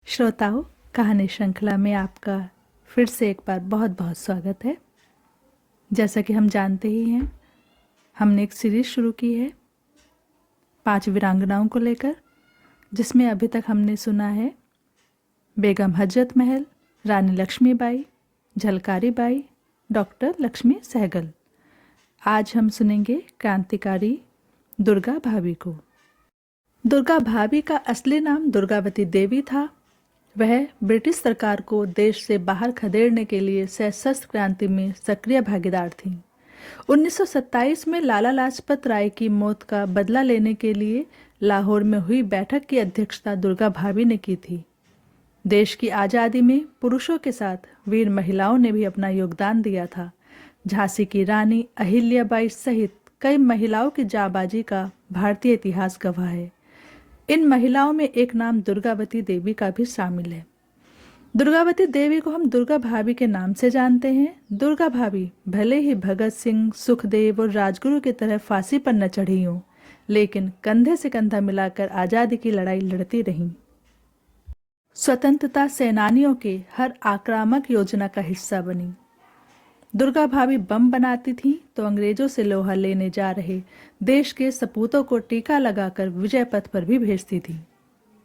श्रोताओं, कहानी श्रृंखला में आपका फिर से एक बार बहुत बहुत स्वागत है। जैसा कि हम जानते ही हैं, हमने एक सीरीज शुरू की है 5 वीरांगनाओं को लेकर, जिसमें अभी तक हमने सुना है बेगम हजरत महल, रानी लक्ष्मीबाई, झलकारी बाई, डॉक्टर लक्ष्मी सहगल। आज हम सुनेंगे क्रांतिकारी दुर्गा भाभी को। दुर्गा भाभी का असली नाम दुर्गावती देवी था। वह ब्रिटिश सरकार को देश से बाहर खदेड़ने के लिए सशस्त्र क्रांति में सक्रिय भागीदार थीं। 1927 में लाला लाजपत राय की मौत का बदला लेने के लिए लाहौर में हुई बैठक की अध्यक्षता दुर्गा भाभी ने की थी। देश की आज़ादी में पुरुषों के साथ वीर महिलाओं ने भी अपना योगदान दिया था। झांसी की रानी अहिल्याबाई सहित कई महिलाओं की जाबाजी का भारतीय इतिहास गवाह है। इन महिलाओं में एक नाम दुर्गावती देवी का भी शामिल है। दुर्गावती देवी को हम दुर्गा भाभी के नाम से जानते हैं। दुर्गा भाभी भले ही भगत सिंह, सुखदेव और राजगुरु की तरह फांसी पर न चढ़ी हों, लेकिन कंधे से कंधा मिलाकर आज़ादी की लड़ाई लड़ती रहीं। स्वतंत्रता सेनानियों के हर आक्रामक योजना का हिस्सा बनी। दुर्गा भाभी बम बनाती थीं तो अंग्रेजों से लोहा लेने जा रहे देश के सपूतों को टीका लगाकर विजय पथ पर भी भेजती थीं।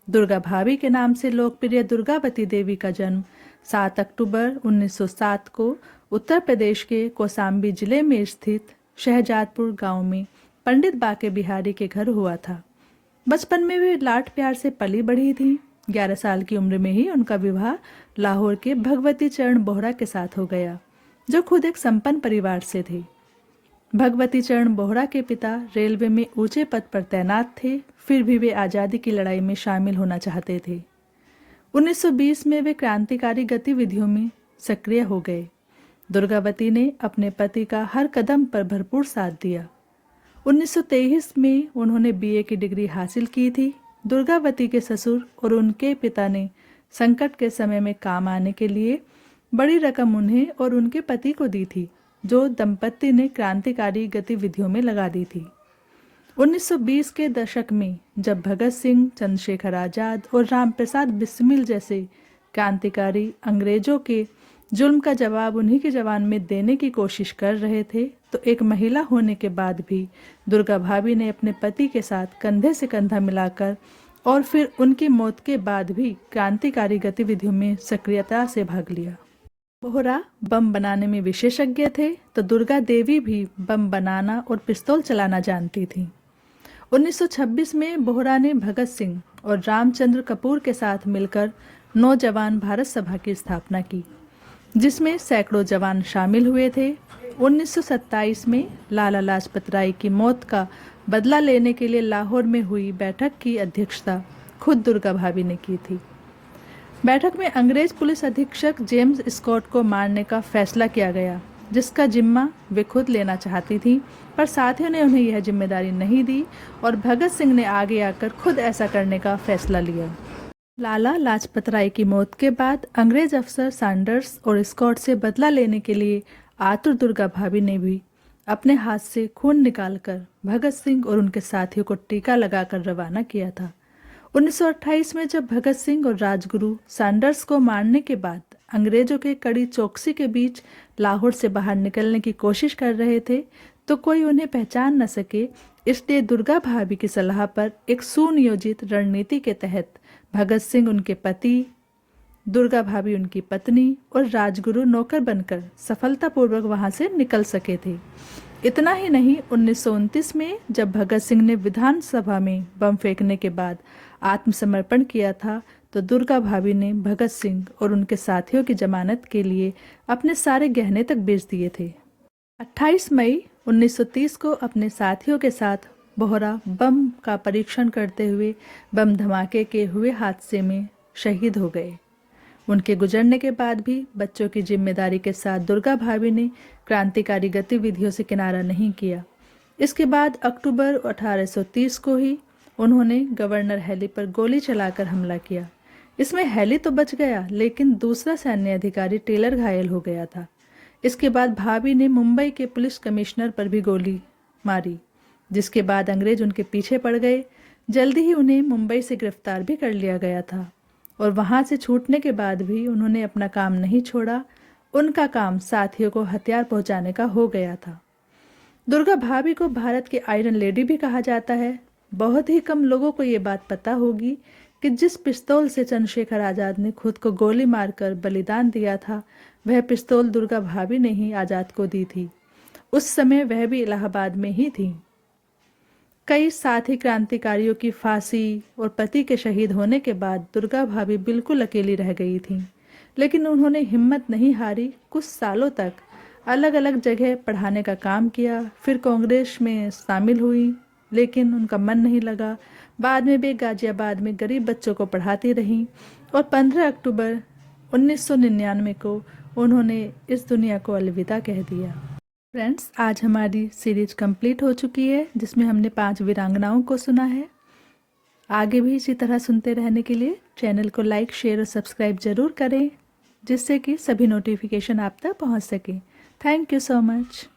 दुर्गा भाभी के नाम से लोकप्रिय दुर्गावती देवी का जन्म 7 अक्टूबर 1907 को उत्तर प्रदेश के कौशाम्बी जिले में स्थित शहजादपुर गांव में पंडित बाके बिहारी के घर हुआ था। बचपन में वे लाड प्यार से पली बढ़ी थीं। 11 साल की उम्र में ही उनका विवाह लाहौर के भगवती चरण बोहरा के साथ हो गया, जो खुद एक संपन्न परिवार से थे। भगवती चरण बोहरा के पिता रेलवे में ऊंचे पद पर तैनात थे, फिर भी वे आज़ादी की लड़ाई में शामिल होना चाहते थे। 1920 में वे क्रांतिकारी गतिविधियों में सक्रिय हो गए। दुर्गावती ने अपने पति का हर कदम पर भरपूर साथ दिया। 1923 में उन्होंने बीए की डिग्री हासिल की थी। दुर्गावती के ससुर और उनके पिता ने संकट के समय में काम आने के लिए बड़ी रकम उन्हें और उनके पति को दी थी, जो दंपत्ति ने क्रांतिकारी गतिविधियों में लगा दी थी। 1920 के दशक में जब भगत सिंह, चंद्रशेखर आजाद और रामप्रसाद बिस्मिल जैसे क्रांतिकारी अंग्रेजों के जुल्म का जवाब उन्हीं के जवान में देने की कोशिश कर रहे थे, तो एक महिला होने के बाद भी दुर्गा भाभी ने अपने पति के साथ कंधे से कंधा मिलाकर और फिर उनकी मौत के बाद भी क्रांतिकारी गतिविधियों में सक्रियता से भाग लिया। बोहरा बम बनाने में विशेषज्ञ थे, तो दुर्गा देवी भी बम बनाना और पिस्तौल चलाना जानती थीं। 1926 में बोहरा ने भगत सिंह और रामचंद्र कपूर के साथ मिलकर नौजवान भारत सभा की स्थापना की, जिसमें सैकड़ों जवान शामिल हुए थे। 1927 में लाला लाजपत राय की मौत का बदला लेने के लिए लाहौर में हुई बैठक की अध्यक्षता खुद दुर्गा भाभी ने की थी। बैठक में अंग्रेज पुलिस अधीक्षक जेम्स स्कॉट को मारने का फैसला किया गया, जिसका जिम्मा वे खुद लेना चाहती थीं, पर साथियों ने उन्हें यह जिम्मेदारी नहीं दी और भगत सिंह ने आगे आकर खुद ऐसा करने का फैसला लिया। लाला लाजपत राय की मौत के बाद अंग्रेज अफसर सैंडर्स और स्कॉट से बदला लेने के लिए आतुर दुर्गा भाभी ने भी अपने हाथ से खून निकालकर भगत सिंह और उनके साथियों को टीका लगाकर रवाना किया था। 1928 में जब भगत सिंह और राजगुरु सैंडर्स को मारने के बाद अंग्रेजों के कड़ी चौकसी के बीच लाहौर से बाहर निकलने की कोशिश कर रहे थे, तो कोई उन्हें पहचान न सके, इसलिए दुर्गा भाभी की सलाह पर एक सुनियोजित रणनीति के तहत भगत सिंह उनके पति, दुर्गा भाभी उनकी पत्नी और राजगुरु नौकर बनकर सफलतापूर्वक वहां से निकल सके थे। इतना ही नहीं, 1929 में जब भगत सिंह ने विधानसभा में बम फेंकने के बाद आत्मसमर्पण किया था, तो दुर्गा भाभी ने भगत सिंह और उनके साथियों की जमानत के लिए अपने सारे गहने तक बेच दिए थे। 28 मई 1930 को अपने साथियों के साथ बोहरा बम का परीक्षण करते हुए बम धमाके के हुए हादसे में शहीद हो गए। उनके गुजरने के बाद भी बच्चों की जिम्मेदारी के साथ दुर्गा भाभी ने क्रांतिकारी गतिविधियों से किनारा नहीं किया। इसके बाद अक्टूबर 1830 को ही उन्होंने गवर्नर हैली पर गोली चलाकर हमला किया। इसमें हैली तो बच गया, लेकिन दूसरा सैन्य अधिकारी टेलर घायल हो गया था। इसके बाद भाभी ने मुंबई के पुलिस कमिश्नर पर भी गोली मारी, जिसके बाद अंग्रेज उनके पीछे पड़ गए। जल्दी ही उन्हें मुंबई से गिरफ्तार भी कर लिया गया था। और वहाँ से छूटने के बाद भी उन्होंने अपना काम नहीं छोड़ा। उनका काम साथियों को हथियार पहुंचाने का हो गया था। दुर्गा भाभी को भारत की आयरन लेडी भी कहा जाता है। बहुत ही कम लोगों को ये बात पता होगी कि जिस पिस्तौल से चंद्रशेखर आज़ाद ने खुद को गोली मारकर बलिदान दिया था, वह पिस्तौल दुर्गा भाभी ने ही आज़ाद को दी थी। उस समय वह भी इलाहाबाद में ही थी। कई साथी क्रांतिकारियों की फांसी और पति के शहीद होने के बाद दुर्गा भाभी बिल्कुल अकेली रह गई थी, लेकिन उन्होंने हिम्मत नहीं हारी। कुछ सालों तक अलग अलग जगह पढ़ाने का काम किया, फिर कांग्रेस में शामिल हुई, लेकिन उनका मन नहीं लगा। बाद में वे गाजियाबाद में गरीब बच्चों को पढ़ाती रहीं और 15 अक्टूबर 1999 को उन्होंने इस दुनिया को अलविदा कह दिया। फ्रेंड्स, आज हमारी सीरीज कंप्लीट हो चुकी है, जिसमें हमने 5 वीरांगनाओं को सुना है। आगे भी इसी तरह सुनते रहने के लिए चैनल को लाइक, शेयर और सब्सक्राइब जरूर करें, जिससे कि सभी नोटिफिकेशन आप तक पहुंच सके। Thank you so much.